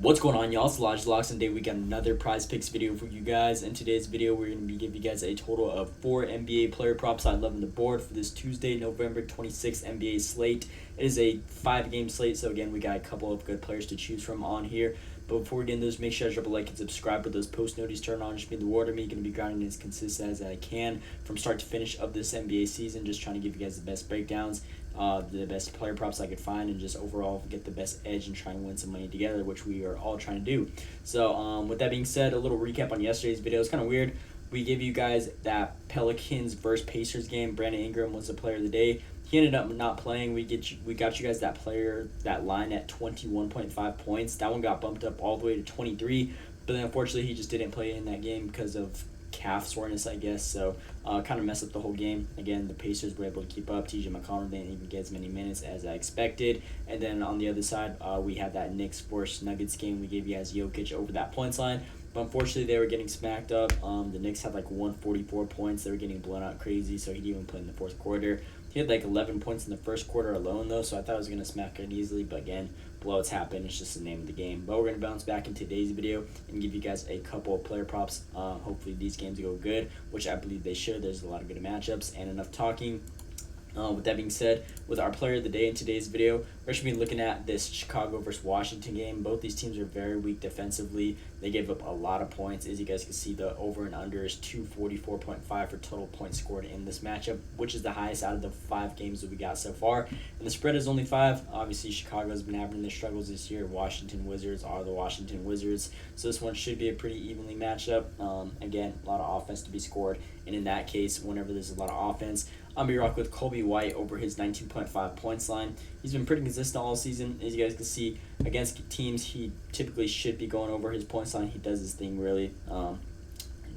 What's going on, y'all? It's Lodge Locks, and today we got another prize picks video for you guys. In today's video, we're going to be giving you guys a total of 4 NBA player props I love on the board for this Tuesday, November 26th NBA slate. It is a 5-game slate, so again, we got a couple of good players to choose from on here. But before we get into those, make sure to drop a like and subscribe with those post notifications turned on. Just mean the world to me. Going to be grinding as consistent as I can from start to finish of this NBA season. Just trying to give you guys the best breakdowns, the best player props I could find, and just overall get the best edge and try and win some money together, which we are all trying to do. So with that being said, a little recap on yesterday's video. It's kind of weird. We gave you guys that Pelicans versus Pacers game. Brandon Ingram was the player of the day. He ended up not playing. We got you guys that line at 21.5 points. That one got bumped up all the way to 23, but then unfortunately he just didn't play in that game because of calf soreness, I guess. So kind of messed up the whole game. Again, the Pacers were able to keep up. TJ McConnell didn't even get as many minutes as I expected. And then on the other side, we had that Knicks versus Nuggets game. We gave you guys Jokic over that points line. But unfortunately, they were getting smacked up. The Knicks had like 144 points. They were getting blown out crazy, so he didn't even play in the fourth quarter. He had like 11 points in the first quarter alone, though, so I thought I was going to smack it easily. But again, blowouts happen. It's just the name of the game. But we're going to bounce back in today's video and give you guys a couple of player props. Hopefully these games go good, which I believe they should. There's a lot of good matchups. And enough talking. With that being said, with our player of the day in today's video, we're going to be looking at this Chicago versus Washington game. Both these teams are very weak defensively. They gave up a lot of points. As you guys can see, the over and under is 244.5 for total points scored in this matchup, which is the highest out of the 5 games that we got so far. And the spread is only 5. Obviously, Chicago's been having their struggles this year. Washington Wizards are the Washington Wizards. So this one should be a pretty evenly matched up. Again, a lot of offense to be scored. And in that case, whenever there's a lot of offense, I'm going to be rocking with Kobe White over his 19.5 points line. He's been pretty consistent all season. As you guys can see, against teams he typically should be going over his points line. He does his thing really.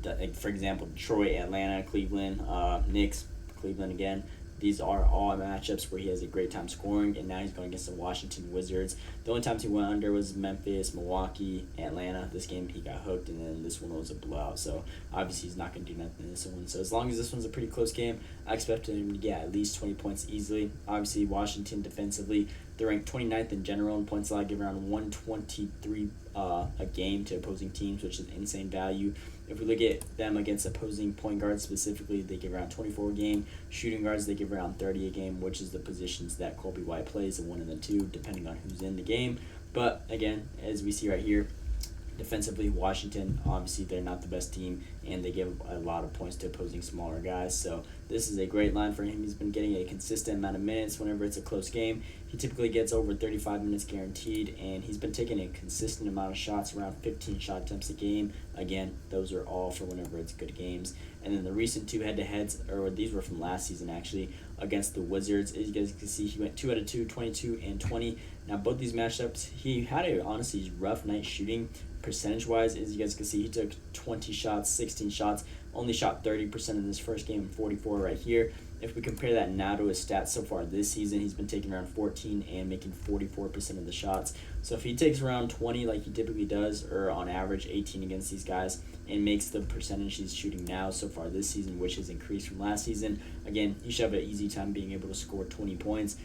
Like for example, Detroit, Atlanta, Cleveland, Knicks, Cleveland again. These are all matchups where he has a great time scoring, and now he's going against the Washington Wizards. The only times he went under was Memphis, Milwaukee, Atlanta. This game he got hooked, and then this one was a blowout. So obviously he's not going to do nothing in this one. So as long as this one's a pretty close game, I expect him to get at least 20 points easily. Obviously Washington defensively, they're ranked 29th in general in points allowed, give around 123 a game to opposing teams, which is insane value. If we look at them against opposing point guards specifically, they give around 24 a game. Shooting guards, they give around 30 a game, which is the positions that Kobe White plays, the 1 and the 2, depending on who's in the game. But again, as we see right here, defensively, Washington, obviously they're not the best team, and they give a lot of points to opposing smaller guys. So this is a great line for him. He's been getting a consistent amount of minutes whenever it's a close game. He typically gets over 35 minutes guaranteed, and he's been taking a consistent amount of shots, around 15 shot attempts a game. Again, those are all for whenever it's good games. And then the recent 2 head-to-heads, or these were from last season actually, against the Wizards. As you guys can see, he went 2 out of 2, 22 and 20. Now both these matchups, he had a honestly rough night shooting. Percentage-wise, as you guys can see, he took 20 shots, 16 shots, only shot 30% in this first game and 44 right here. If we compare that now to his stats so far this season, he's been taking around 14 and making 44% of the shots. So if he takes around 20 like he typically does, or on average 18 against these guys, and makes the percentage he's shooting now so far this season, which has increased from last season, again, he should have an easy time being able to score 20 points.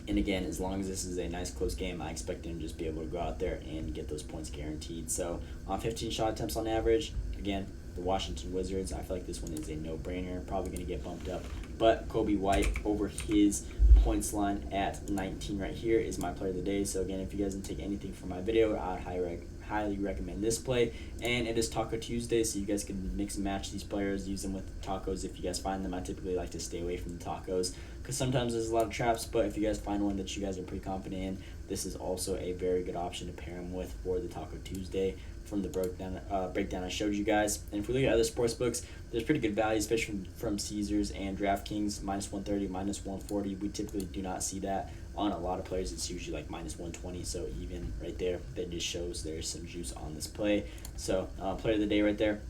And again, as long as this is a nice close game, I expect him to just be able to go out there and get those points guaranteed. So on 15 shot attempts on average, again, the Washington Wizards, I feel like this one is a no-brainer, probably going to get bumped up. But Kobe White over his points line at 19 right here is my player of the day. So again, if you guys didn't take anything from my video, I'd highly recommend this play. And it is Taco Tuesday, so you guys can mix and match these players, use them with tacos if you guys find them. I typically like to stay away from the tacos because sometimes there's a lot of traps, but if you guys find one that you guys are pretty confident in, this is also a very good option to pair them with for the Taco Tuesday from the breakdown I showed you guys. And if we look at other sports books, there's pretty good value, especially from Caesars and DraftKings, minus 130, minus 140. We typically do not see that on a lot of players. It's usually like minus 120, so even right there, that just shows there's some juice on this play. So player of the day right there.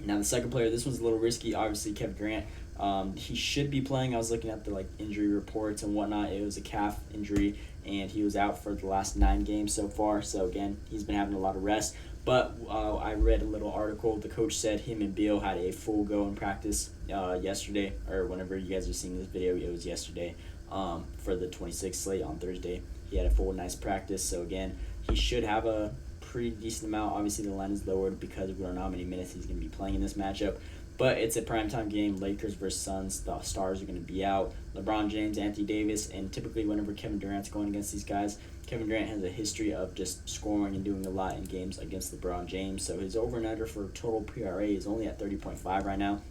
Now the second player, this one's a little risky, obviously Kevin Durant. He should be playing. I was looking at the injury reports and whatnot. It was a calf injury, and he was out for the last 9 games so far. So again, he's been having a lot of rest. But I read a little article. The coach said him and Beal had a full go in practice yesterday, or whenever you guys are seeing this video, it was yesterday for the 26th slate on Thursday. He had a full nice practice. So again, he should have a pretty decent amount. Obviously, the line is lowered because we don't know how many minutes he's going to be playing in this matchup. But it's a primetime game. Lakers versus Suns. The stars are going to be out. LeBron James, Anthony Davis, and typically whenever Kevin Durant's going against these guys, Kevin Durant has a history of just scoring and doing a lot in games against LeBron James. So his over and under for total PRA is only at 30.5 right now.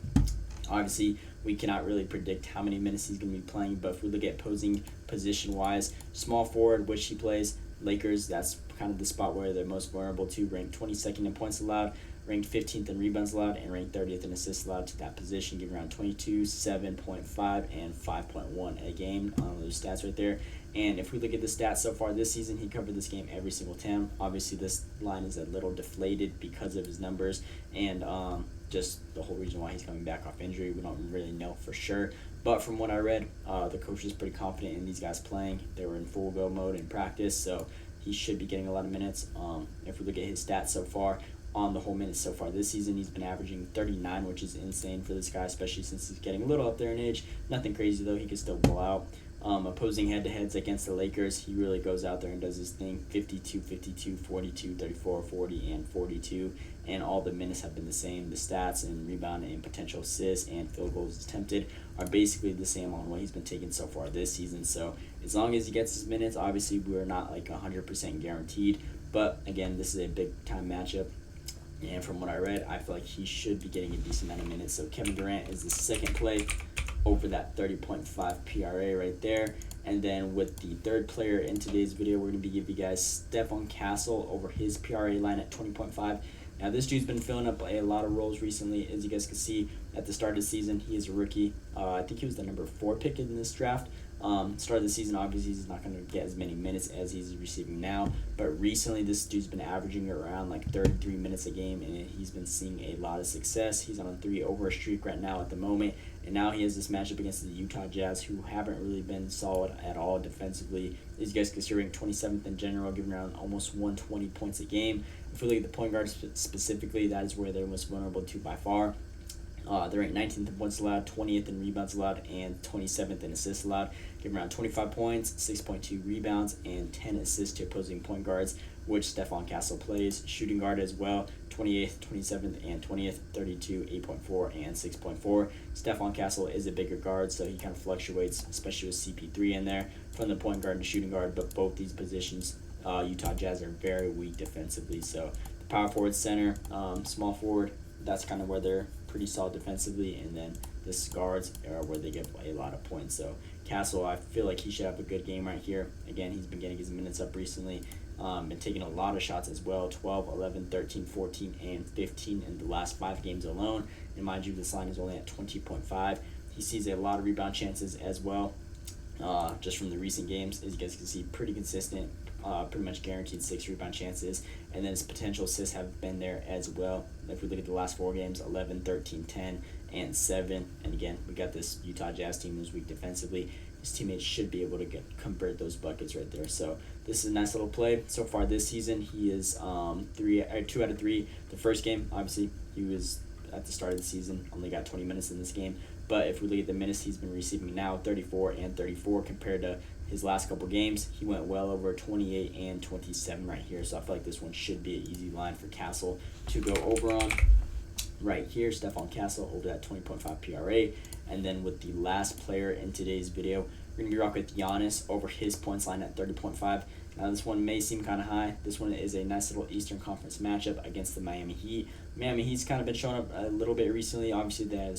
Obviously, we cannot really predict how many minutes he's going to be playing, but if we look at posing position-wise, small forward, which he plays, Lakers, that's kind of the spot where they're most vulnerable to, ranked 22nd in points allowed, ranked 15th in rebounds allowed, and ranked 30th in assists allowed to that position, giving around 22, 7.5, and 5.1 a game on those stats right there. And if we look at the stats so far this season, he covered this game every single time. Obviously, this line is a little deflated because of his numbers and just the whole reason why he's coming back off injury. We don't really know for sure. But from what I read, the coach is pretty confident in these guys playing. They were in full go mode in practice, so he should be getting a lot of minutes. If we look at his stats so far, on the whole minutes so far this season, he's been averaging 39, which is insane for this guy, especially since he's getting a little up there in age. Nothing crazy, though. He can still blow out. Opposing head-to-heads against the Lakers, he really goes out there and does his thing. 52, 52, 42, 34, 40, and 42. And all the minutes have been the same. The stats and rebound and potential assists and field goals attempted are basically the same on what he's been taking so far this season. So as long as he gets his minutes, obviously we're not like 100% guaranteed. But again, this is a big-time matchup. And from what I read, I feel like he should be getting a decent amount of minutes. So Kevin Durant is the second play over that 30.5 PRA right there. And then with the third player in today's video, we're going to be giving you guys Stefon Castle over his PRA line at 20.5. Now, this dude's been filling up a lot of roles recently. As you guys can see, at the start of the season, he is a rookie. I think he was the number 4 pick in this draft. Start of the season, obviously, he's not going to get as many minutes as he's receiving now. But recently, this dude's been averaging around like 33 minutes a game, and he's been seeing a lot of success. He's on a 3-over streak right now at the moment. And now he has this matchup against the Utah Jazz, who haven't really been solid at all defensively. As you guys can see, ranked 27th in general, giving around almost 120 points a game. If we look at the point guard specifically, that is where they're most vulnerable to by far. They're ranked 19th in points allowed, 20th in rebounds allowed, and 27th in assists allowed, giving around 25 points, 6.2 rebounds, and 10 assists to opposing point guards, which Stefon Castle plays. Shooting guard as well, 28th, 27th, and 20th, 32, 8.4, and 6.4. Stefon Castle is a bigger guard, so he kind of fluctuates, especially with CP3 in there, from the point guard to shooting guard, but both these positions, Utah Jazz are very weak defensively. So the power forward, center, small forward, that's kind of where they're pretty solid defensively, and then the guards are where they get a lot of points. So Castle, I feel like he should have a good game right here. Again, he's been getting his minutes up recently, been taking a lot of shots as well, 12, 11, 13, 14, and 15 in the last 5 games alone. And mind you, this line is only at 20.5. He sees a lot of rebound chances as well, just from the recent games. As you guys can see, pretty consistent, pretty much guaranteed 6 rebound chances, and then his potential assists have been there as well. If we look at the last 4 games, 11, 13, 10, and 7, and again, we got this Utah Jazz team who's weak defensively. His teammates should be able to convert those buckets right there. So this is a nice little play. So far this season, he is 2 out of 3. The first game, obviously, he was at the start of the season, only got 20 minutes in this game. But if we look at the minutes he's been receiving now, 34 and 34 compared to his last couple games, he went well over 28 and 27 right here. So I feel like this one should be an easy line for Castle to go over on. Right here, Stefon Castle over that 20.5 PRA. And then with the last player in today's video, we're going to be rocking with Giannis over his points line at 30.5. Now, this one may seem kind of high. This one is a nice little Eastern Conference matchup against the Miami Heat. Miami Heat's kind of been showing up a little bit recently. Obviously, they had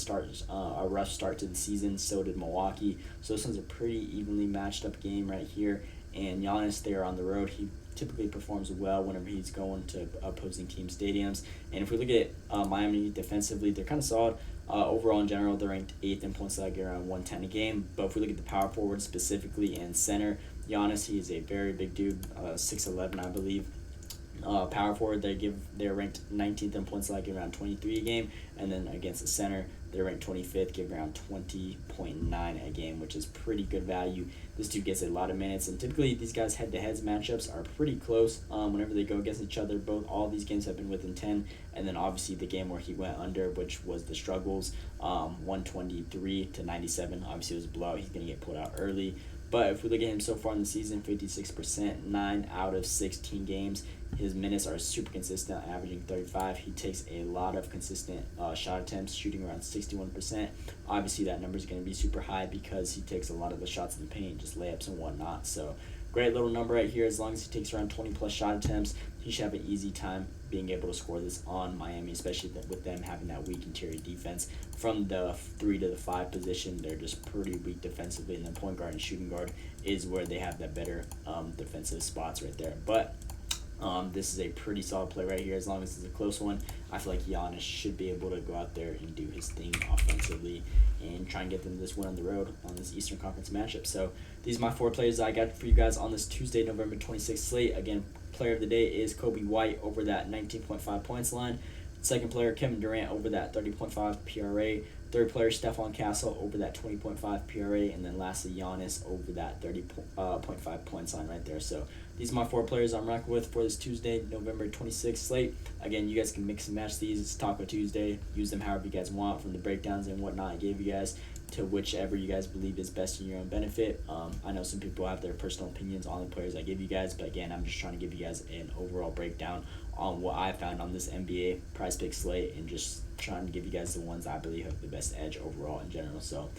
a rough start to the season. So did Milwaukee. So this one's a pretty evenly matched up game right here. And Giannis, there on the road, he typically performs well whenever he's going to opposing team stadiums. And if we look at Miami defensively, they're kind of solid. Overall, in general, they're ranked 8th in points allowed, around 110 a game. But if we look at the power forward specifically and center, Giannis, he is a very big dude, 6'11", I believe. Power forward, they're ranked 19th in points allowed, around 23 a game, and then against the center, they're ranked 25th, give around 20.9 a game, which is pretty good value. This dude gets a lot of minutes, and typically these guys head-to-heads matchups are pretty close. Whenever they go against each other, all these games have been within 10, and then obviously the game where he went under, which was the struggles, 123 to 97. Obviously it was a blowout. He's going to get pulled out early. But if we look at him so far in the season, 56%, 9 out of 16 games. His minutes are super consistent, averaging 35. He takes a lot of consistent shot attempts, shooting around 61%. Obviously, that number is going to be super high because he takes a lot of the shots in the paint, just layups and whatnot. So great little number right here. As long as he takes around 20-plus shot attempts, he should have an easy time being able to score this on Miami, especially with them having that weak interior defense. From the 3 to the 5 position, they're just pretty weak defensively, and then point guard and shooting guard is where they have that better defensive spots right there. But this is a pretty solid play right here. As long as it's a close one, I feel like Giannis should be able to go out there and do his thing offensively and try and get them this win on the road on this Eastern Conference matchup. So these are my 4 players that I got for you guys on this Tuesday, November 26th slate. Again, player of the day is Kobe White over that 19.5 points line. Second player, Kevin Durant over that 30.5 PRA. Third player, Stefon Castle over that 20.5 PRA. And then lastly, Giannis over that 30.5 points line right there. So these are my 4 players I'm rocking with for this Tuesday, November 26th slate. Again, you guys can mix and match these. It's Taco Tuesday. Use them however you guys want, from the breakdowns and whatnot I gave you guys to whichever you guys believe is best in your own benefit. I know some people have their personal opinions on the players I give you guys, but again, I'm just trying to give you guys an overall breakdown on what I found on this NBA prize pick slate and just trying to give you guys the ones I believe have the best edge overall in general. So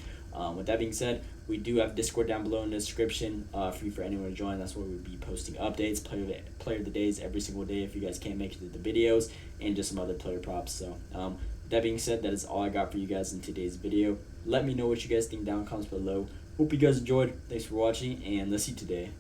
with that being said, we do have Discord down below in the description, free for anyone to join. That's where we'll be posting updates, player of the days every single day if you guys can't make it to the videos, and just some other player props. So with that being said, that is all I got for you guys in today's video. Let me know what you guys think down in the comments below. Hope you guys enjoyed. Thanks for watching, and let's see today.